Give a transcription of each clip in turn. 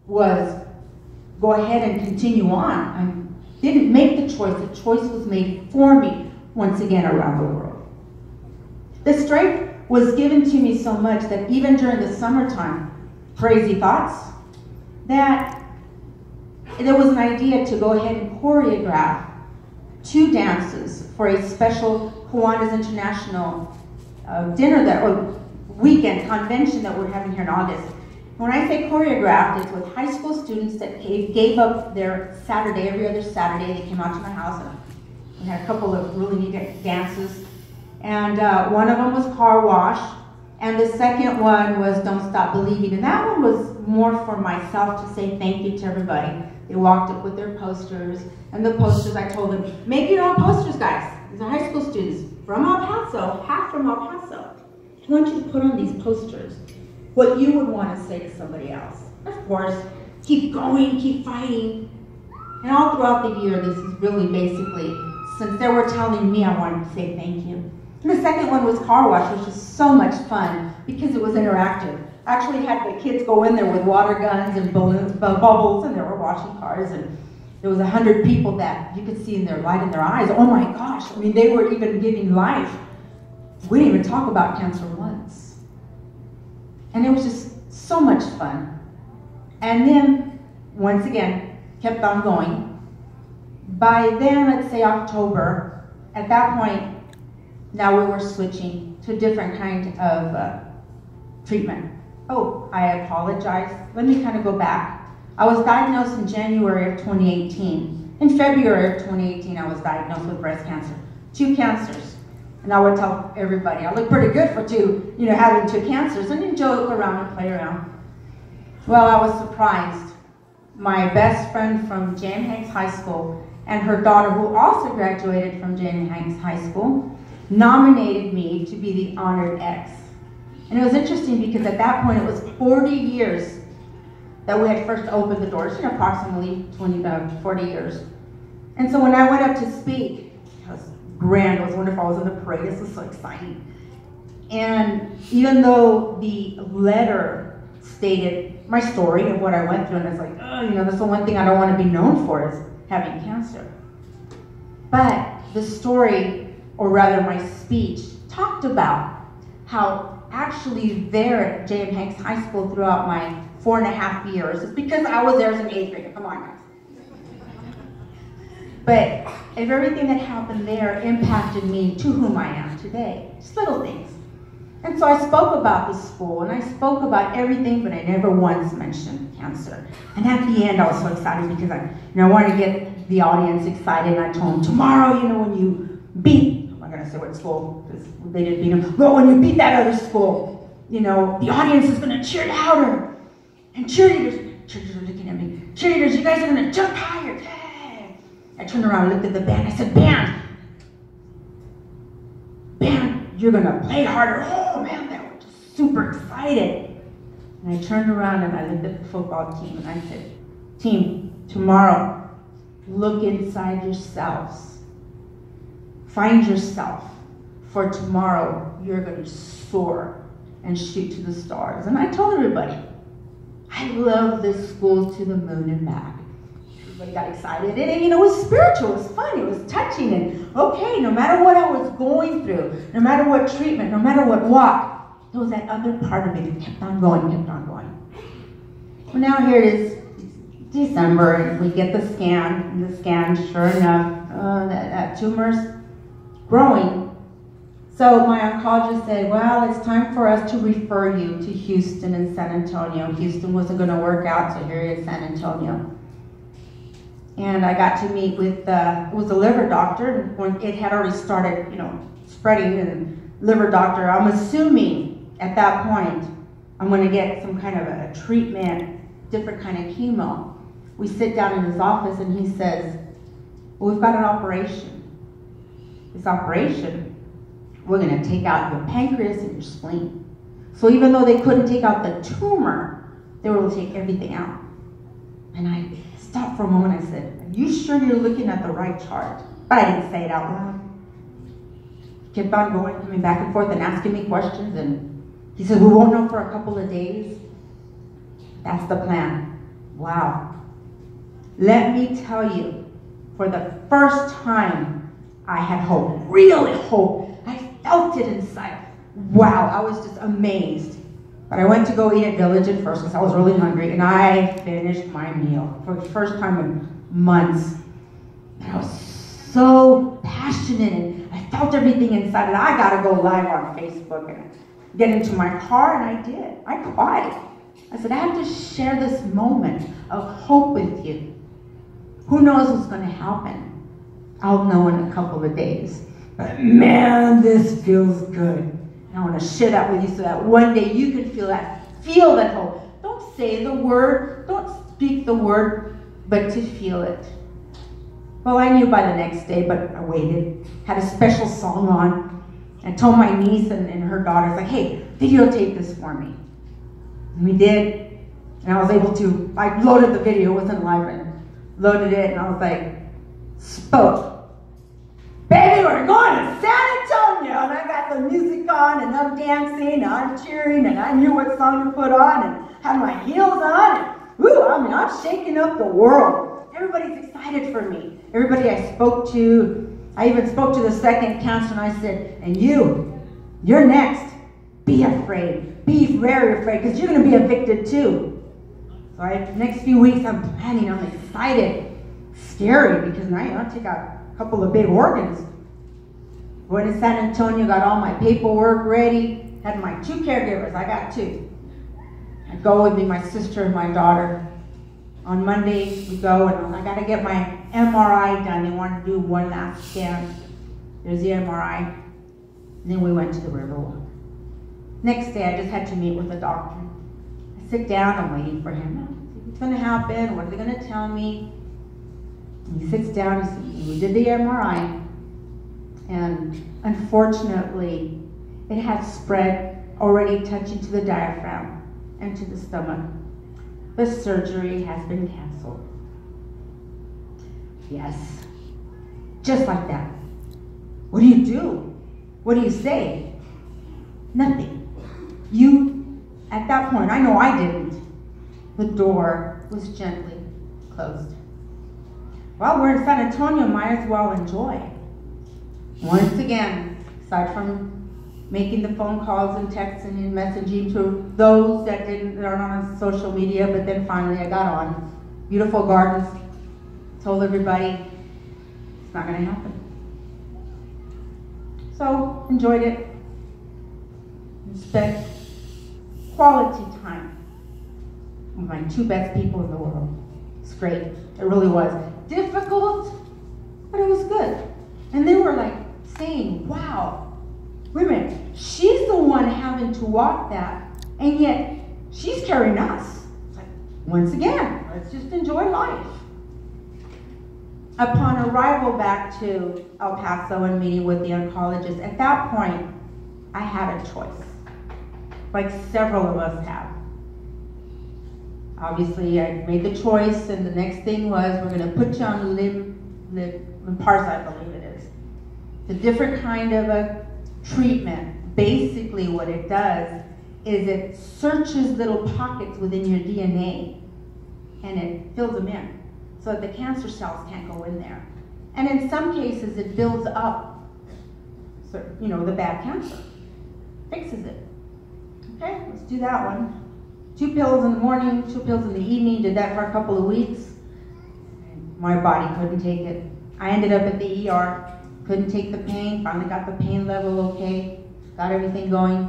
was go ahead and continue on. I didn't make the choice was made for me once again around the world. The strength was given to me so much that even during the summertime, crazy thoughts, that there was an idea to go ahead and choreograph 2 dances for a special Kiwanis International dinner or weekend convention that we're having here in August. When I say choreographed, it's with high school students that gave up their Saturday, every other Saturday. They came out to my house and we had a couple of really neat dances. And one of them was Car Wash, and the second one was Don't Stop Believing. And that one was more for myself to say thank you to everybody. They walked up with their posters, and the posters, I told them, make your own posters, guys. These are high school students from El Paso, half from El Paso. I want you to put on these posters what you would want to say to somebody else. Of course, keep going, keep fighting. And all throughout the year, this is really basically, since they were telling me, I wanted to say thank you. And the second one was Car Wash, which was so much fun because it was interactive. I actually had the kids go in there with water guns and balloons, bubbles, and they were washing cars. And there was 100 people that you could see in their light in their eyes. Oh my gosh, I mean, they were even giving life. We didn't even talk about cancer once. And it was just so much fun. And then, once again, kept on going. By then, let's say October, at that point, now we were switching to a different kind of treatment. Oh, I apologize. Let me kind of go back. I was diagnosed in January of 2018. In February of 2018, I was diagnosed with breast cancer. 2 cancers. And I would tell everybody, I look pretty good for having 2 cancers, and then joke around and play around. Well, I was surprised. My best friend from J.M. Hanks High School and her daughter, who also graduated from J.M. Hanks High School, nominated me to be the honored ex. And it was interesting because at that point it was 40 years that we had first opened the doors, approximately 40 years. And so when I went up to speak, it was grand, it was wonderful, I was in the parade, this was so exciting. And even though the letter stated my story of what I went through, and it's like, oh, that's the one thing I don't want to be known for is having cancer. But the story, or rather my speech, talked about how actually there at J.M. Hanks High School throughout my 4.5 years, it's because I was there as an 8th grader, come on guys. But if everything that happened there impacted me to whom I am today, just little things. And so I spoke about the school, and I spoke about everything, but I never once mentioned cancer. And at the end, I was so excited because I wanted to get the audience excited, and I told them, tomorrow, when you beat, I'm not going to say what school, because they didn't beat them, but when you beat that other school, the audience is going to cheer louder. And cheerleaders are looking at me. Cheerleaders, you guys are going to jump higher. Yay. I turned around and looked at the band. I said, band, you're going to play harder. Oh, man, they were just super excited. And I turned around and I looked at the football team and I said, team, tomorrow, look inside yourselves. Find yourself. For tomorrow, you're going to soar and shoot to the stars. And I told everybody, I love this school to the moon and back. Everybody got excited. And it was spiritual, it was fun, it was touching. And okay, no matter what I was going through, no matter what treatment, no matter what walk, there was that other part of me that kept on going, kept on going. Well, now here it is, December, and we get the scan. And the scan, sure enough, that tumor's growing. So my oncologist said, well, it's time for us to refer you to Houston and San Antonio. Houston wasn't going to work out, so here is San Antonio. And I got to meet with, it was a liver doctor. When it had already started, spreading, and liver doctor, I'm assuming at that point, I'm going to get some kind of a treatment, different kind of chemo. We sit down in his office and he says, well, we've got an operation. This operation, we're going to take out your pancreas and your spleen. So even though they couldn't take out the tumor, they were able to take everything out. And I stopped for a moment. I said, are you sure you're looking at the right chart? But I didn't say it out loud. He kept on going, coming back and forth and asking me questions. And he said, we won't know for a couple of days. That's the plan. Wow. Let me tell you, for the first time, I had hope, really hope. I felt it inside. Wow, I was just amazed. But I went to go eat at Village at first because I was really hungry, and I finished my meal for the first time in months. And I was so passionate, and I felt everything inside, and I got to go live on Facebook and get into my car, and I did. I cried. I said, I have to share this moment of hope with you. Who knows what's going to happen? I'll know in a couple of days. But man, this feels good. And I want to share that with you so that one day you can feel that hope. Don't say the word, don't speak the word, but to feel it. Well, I knew by the next day, but I waited. Had a special song on. I told my niece and her daughters, like, hey, videotape this for me. And we did. And I was able to, I loaded the video, it wasn't live, and loaded it, and I was like, spoke. Baby, we're going to San Antonio! And I got the music on, and I'm dancing, and I'm cheering, and I knew what song to put on, and had my heels on, and woo, I'm shaking up the world. Everybody's excited for me. Everybody I spoke to, I even spoke to the second counselor, and I said, and you're next. Be afraid. Be very afraid, because you're going to be evicted too. So the next few weeks, I'm planning, I'm excited. Scary, because now I'll take out a couple of big organs. Went to San Antonio, got all my paperwork ready, had my 2 caregivers, I got 2. I'd go with me, my sister and my daughter. On Monday, we go, and I got to get my MRI done. They wanted to do one last scan. There's the MRI. And then we went to the Riverwalk. Next day, I just had to meet with the doctor. I sit down, I'm waiting for him. What's going to happen? What are they going to tell me? And he sits down, he says, we did the MRI. And unfortunately, it had spread, already touching to the diaphragm and to the stomach. The surgery has been canceled. Yes, just like that. What do you do? What do you say? Nothing. At that point, I know I didn't. The door was gently closed. Well, we're in San Antonio, might as well enjoy. Once again, aside from making the phone calls and texting and messaging to those that are not on social media, but then finally I got on. Beautiful gardens. Told everybody it's not going to happen. So, enjoyed it. And spent quality time with my 2 best people in the world. It's great. It really was. Difficult, but it was good. And they were like saying, wow, wait a minute, she's the one having to walk that, and yet she's carrying us. It's like, once again, let's just enjoy life. Upon arrival back to El Paso and meeting with the oncologist, at that point, I had a choice, like several of us have. Obviously, I made the choice, and the next thing was, we're going to put you on Lynparza, I believe it is. It's a different kind of a treatment. Basically, what it does is it searches little pockets within your DNA, and it fills them in, so that the cancer cells can't go in there. And in some cases, it builds up, the bad cancer. Fixes it. Okay, let's do that one. 2 pills in the morning, 2 pills in the evening, did that for a couple of weeks. My body couldn't take it. I ended up at the ER, couldn't take the pain, finally got the pain level okay, got everything going.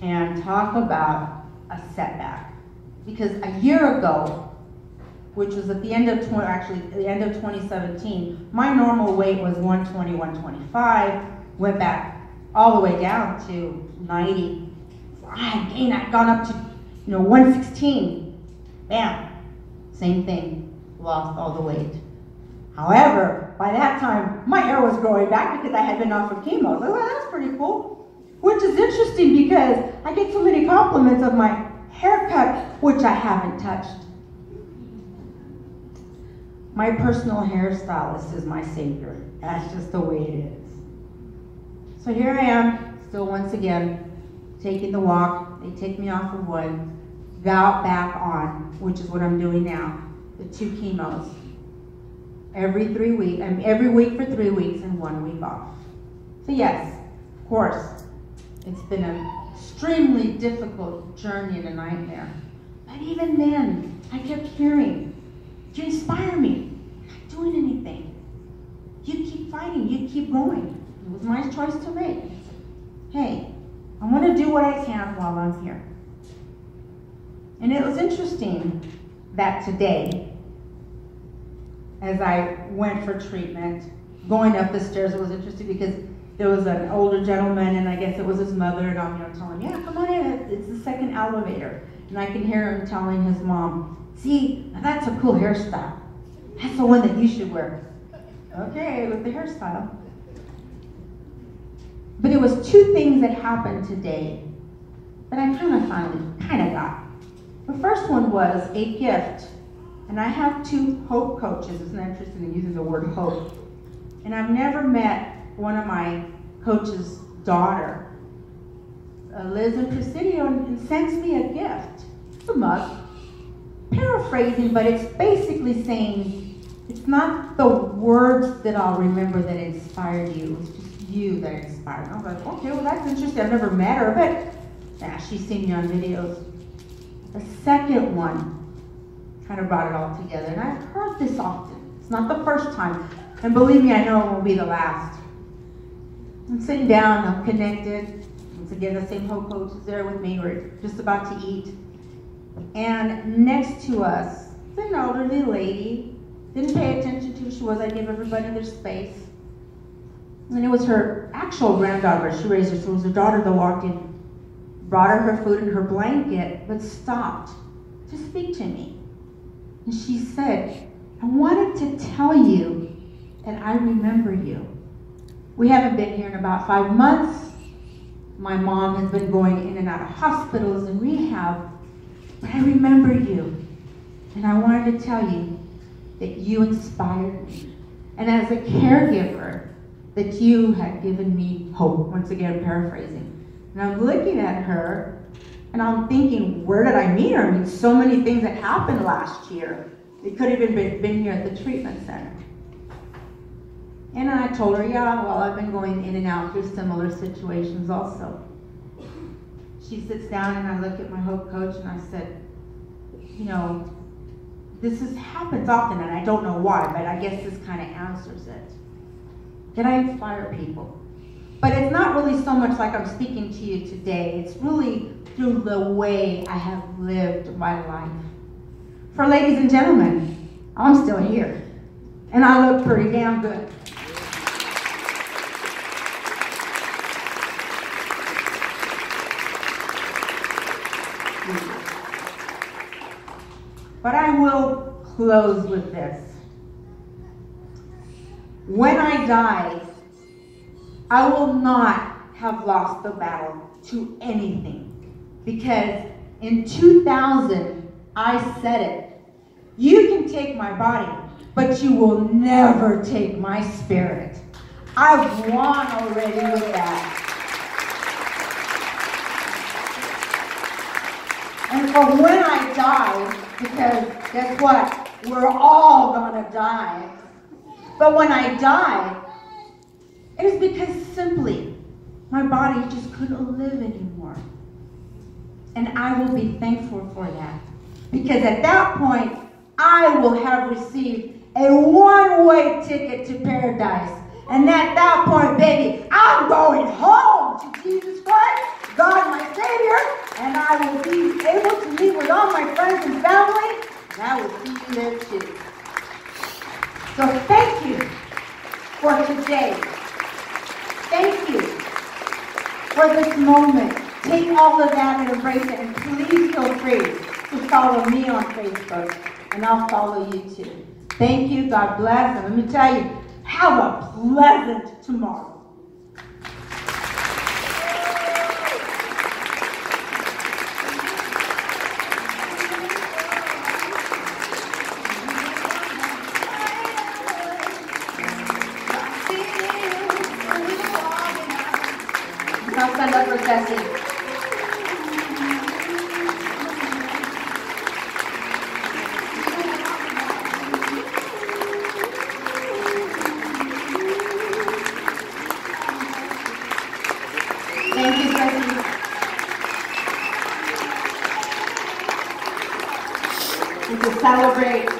And talk about a setback. Because a year ago, which was at the end of the end of 2017, my normal weight was 120, 125, went back all the way down to 90. I'd gone up to 116. Bam, same thing, lost all the weight. However, by that time, my hair was growing back because I had been off of chemo. So, well, that's pretty cool. Which is interesting because I get so many compliments of my haircut, which I haven't touched. My personal hairstylist is my savior. That's just the way it is. So here I am, still once again, taking the walk. They take me off of one, got back on, which is what I'm doing now, the 2 chemos. Every 3 weeks, every week for 3 weeks and 1 week off. So yes, of course, it's been an extremely difficult journey and a nightmare. But even then, I kept hearing, you inspire me. I'm not doing anything. You keep fighting, you keep going. It was my choice to make. Hey, I want to do what I can while I'm here. And it was interesting that today, as I went for treatment, going up the stairs, it was interesting because there was an older gentleman, and I guess it was his mother, and I'm telling him, yeah, come on in, it's the second elevator. And I can hear him telling his mom, see, now that's a cool hairstyle. That's the one that you should wear. Okay, with the hairstyle. But it was 2 things that happened today that I finally got. The first one was a gift. And I have 2 hope coaches. Isn't that interesting in using the word hope? And I've never met one of my coach's daughter, Liz and Presidio, and sends me a gift. It's a mug. Paraphrasing, but it's basically saying, it's not the words that I'll remember that inspired you. It's just you that inspired me. I was like, okay, well that's interesting. I've never met her, but she's seen me on videos. The second one kind of brought it all together. And I've heard this often. It's not the first time. And believe me, I know it won't be the last. I'm sitting down, I'm connected. Once again, the same Hope coach is there with me. We're just about to eat. And next to us is an elderly lady. Didn't pay attention to who she was. I gave everybody their space. And it was her actual granddaughter. She raised her. So it was her daughter that walked in, brought her food and her blanket, but stopped to speak to me. And she said, I wanted to tell you that I remember you. We haven't been here in about 5 months. My mom has been going in and out of hospitals and rehab, but I remember you. And I wanted to tell you that you inspired me. And as a caregiver, that you had given me hope. Once again, paraphrasing. And I'm looking at her, and I'm thinking, where did I meet her? I mean, so many things that happened last year. It could have even been here at the treatment center. And I told her, yeah, well, I've been going in and out through similar situations also. She sits down, and I look at my Hope coach, and I said, you know, happens often, and I don't know why, but I guess this kind of answers it. Can I inspire people? But it's not really so much like I'm speaking to you today. It's really through the way I have lived my life. For ladies and gentlemen, I'm still here. And I look pretty damn good. But I will close with this. When I die, I will not have lost the battle to anything. Because in 2000, I said it. You can take my body, but you will never take my spirit. I've won already with that. And for when I die, because guess what? We're all gonna die. But when I die, it is because simply my body just couldn't live anymore. And I will be thankful for that. Because at that point, I will have received a one-way ticket to paradise. And at that point, baby, I'm going home to Jesus Christ, God my Savior, and I will be able to meet with all my friends and family, and I will see you there too. So thank you for today. Thank you for this moment. Take all of that and embrace it, and please feel free to follow me on Facebook, and I'll follow you too. Thank you. God bless. And let me tell you, have a pleasant tomorrow. I'll stand up for Tessie. and to celebrate